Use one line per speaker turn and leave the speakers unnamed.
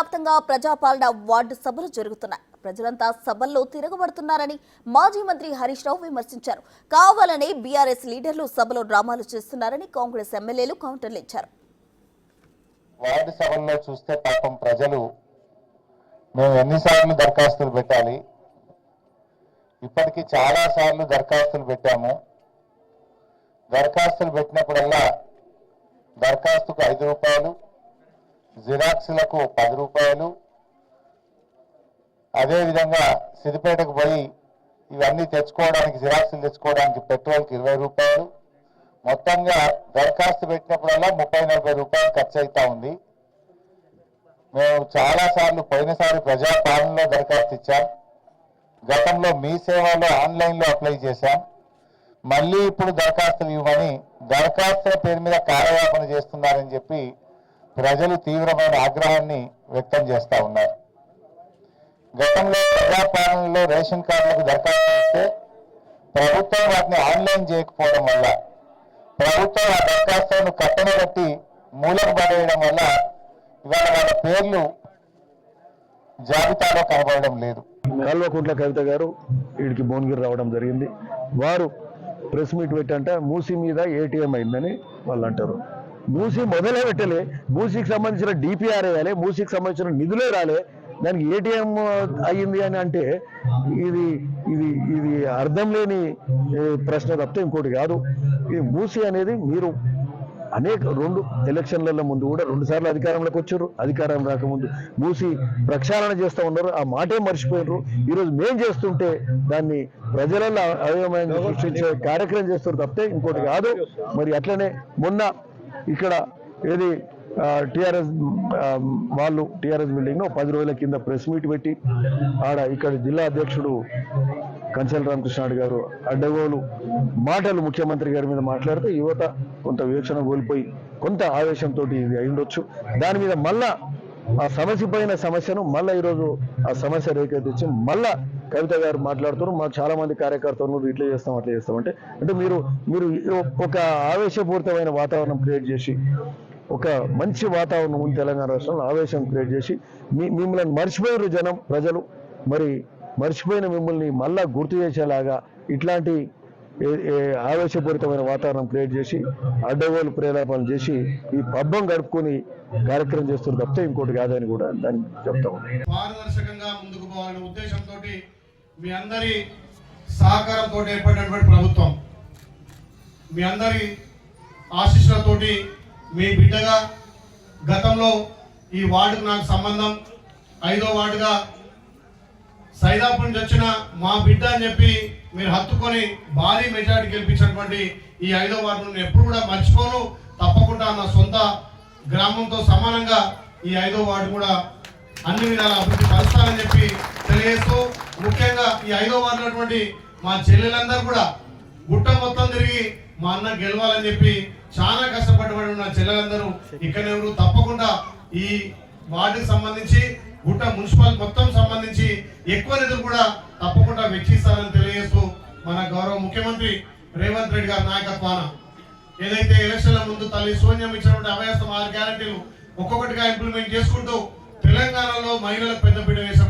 వ్యాప్తంగా ప్రజాపాలన వార్డు సభలు జరుగుతున్నాయి. ప్రజలంతా సభల్లో తిరగబడుతున్నారని మాజీ మంత్రి హరీష్ రావు విమర్శించారు. కావాలనే బీఆర్ఎస్ లీడర్లు సభలో డ్రామాలు చేస్తున్నారని కాంగ్రెస్ ఎమ్మెల్యేలు కౌంటర్లు ఇచ్చారు.
వార్డు సభల్లో చూస్తే పాపం ప్రజలు మేము ఎన్నిసార్లు దరఖాస్తులు పెట్టాలి, ఇప్పటికీ చాలా సార్లు దరఖాస్తులు పెట్టాము. దరఖాస్తులు పెట్టినప్పుడల్లా దరఖాస్తుకు 5 రూపాయలు, జిరాక్స్లకు 10 రూపాయలు, అదేవిధంగా సిద్దిపేటకు పోయి ఇవన్నీ తెచ్చుకోవడానికి జిరాక్స్లు తెచ్చుకోవడానికి పెట్రోల్కి 20 రూపాయలు, మొత్తంగా దరఖాస్తు పెట్టినప్పుడల్లా 30-40 రూపాయలు ఖర్చు అవుతా ఉంది. మేము చాలాసార్లు పోయినసారి ప్రజాపాలనలో దరఖాస్తు ఇచ్చాం, గతంలో మీ సేవలో ఆన్లైన్లో అప్లై చేశాం, మళ్ళీ ఇప్పుడు దరఖాస్తులు ఇవ్వమని దరఖాస్తుల పేరు మీద కార్యవాపన చేస్తున్నారని చెప్పి ప్రజలు తీవ్రమైన ఆగ్రహాన్ని వ్యక్తం చేస్తూ ఉన్నారు. గతంలో ప్రజాపాలనలో రేషన్ కార్డులకు దరఖాస్తు ఇస్తే ప్రభుత్వం వాటిని ఆన్లైన్ చేయకపోవడం వల్ల, ప్రభుత్వం ఆ దరఖాస్తులను కట్టనబట్టి మూలకు పడేయడం వల్ల ఇవాళ వాళ్ళ పేర్లు జాబితాలో కనబడడం లేదు.
కల్వకుంట్ల కవిత గారు వీడికి భువనగిరి రావడం జరిగింది. వారు ప్రెస్ మీట్ పెట్టంటే మూసీ మీద ఏటీఎం అయిందని వాళ్ళు అంటారు. మూసీ మొదలే పెట్టలే, మూసీకి సంబంధించిన డిపిఆర్ వేయాలి, మూసీకి సంబంధించిన నిధులే రాలే, దానికి ఏటీఎం అయ్యింది అని అంటే ఇది ఇది ఇది అర్థం లేని ప్రశ్న తప్పితే ఇంకోటి కాదు. ఈ మూసీ అనేది మీరు అనేక 2 ఎలక్షన్ల ముందు కూడా 2 సార్లు అధికారంలోకి వచ్చారు. అధికారం రాకముందు మూసి ప్రక్షాళన చేస్తూ ఉన్నారు, ఆ మాటే మర్చిపోయినారు. ఈరోజు మేం చేస్తుంటే దాన్ని ప్రజలలో అయోమయంగా సృష్టించే కార్యక్రమం చేస్తారు తప్పితే ఇంకోటి కాదు. మరి అట్లనే మొన్న ఇక్కడ ఏది టీఆర్ఎస్ వాళ్ళు టీఆర్ఎస్ బిల్డింగ్ 10 రోజుల కింద ప్రెస్ మీట్ పెట్టి ఆడ ఇక్కడ జిల్లా అధ్యక్షుడు కంచెల రామకృష్ణారెడ్డి గారు అడ్డగోలు మాటలు ముఖ్యమంత్రి గారి మీద మాట్లాడితే యువత కొంత వివేచన కోల్పోయి కొంత ఆవేశంతో ఇది అయిండొచ్చు. దాని మీద మళ్ళా ఆ సమస్యను మళ్ళీ ఈరోజు ఆ సమస్య రేకెత్తించి మళ్ళా కవిత గారు మాట్లాడుతున్నారు. మాకు చాలా మంది కార్యకర్తలు ఇట్లా చేస్తాం అట్లా చేస్తామంటే అంటే మీరు ఒక ఆవేశపూరితమైన వాతావరణం క్రియేట్ చేసి, ఒక మంచి వాతావరణం ఉంది తెలంగాణ రాష్ట్రంలో, ఆవేశం క్రియేట్ చేసి మిమ్మల్ని మర్చిపోయారు జనం, ప్రజలు. మరి మర్చిపోయిన మిమ్మల్ని మళ్ళా గుర్తు చేసేలాగా ఇట్లాంటి ఆవేశపూరితమైన వాతావరణం క్రియేట్ చేసి అడ్డగోలు ప్రేరేపణలు చేసి ఈ పబ్బం గడుపుకొని కార్యక్రమం చేస్తున్నారు తప్పితే ఇంకోటి కాదని కూడా దాన్ని చెప్తాము.
పారదర్శకంగా ముందుకు పోవాలనే ఉద్దేశంతో మీ అందరి సహకారంతో ఏర్పడినటువంటి ప్రభుత్వం, మీ అందరి ఆశీస్సులతోటి మీ బిడ్డగా గతంలో ఈ వార్డుకు నాకు సంబంధం 5వ వార్డుగా సైదాపూర్ నుంచి వచ్చిన మా బిడ్డ అని చెప్పి మీరు హత్తుకొని భారీ మెజారిటీ గెలిపించినటువంటి ఈ 5వ వార్డును నేను ఎప్పుడు కూడా మర్చిపోను. తప్పకుండా నా సొంత గ్రామంతో సమానంగా ఈ 5వ వార్డు కూడా అన్ని విధాల అభివృద్ధి పరుస్తానని చెప్పి తెలియజేస్తూ, ముఖ్యంగా ఈ 5వ వార్డునటువంటి మా చెల్లెలందరూ కూడా గుట్ట మొత్తం తిరిగి మా అన్న గెలవాలని చెప్పి చాలా కష్టపడి ఉన్న చెల్లెలందరూ ఇక్కడ తప్పకుండా ఈ వార్డుకి సంబంధించి గుట్ట మున్సిపల్ మొత్తం సంబంధించి ఎక్కువ నిధులు కూడా తప్పకుండా వెచ్చిస్తారని తెలియజేస్తూ, మన గౌరవ ముఖ్యమంత్రి రేవంత్ రెడ్డి గారి నాయకత్వాన ఏదైతే ఎలక్షన్ల ముందు తల్లి సోనియా ఇచ్చినటువంటి అభయస్థం 6 గ్యారెంటీలు ఒక్కొక్కటిగా ఇంప్లిమెంట్ చేసుకుంటూ తెలంగాణలో మహిళలకు పెద్దపీట వేసే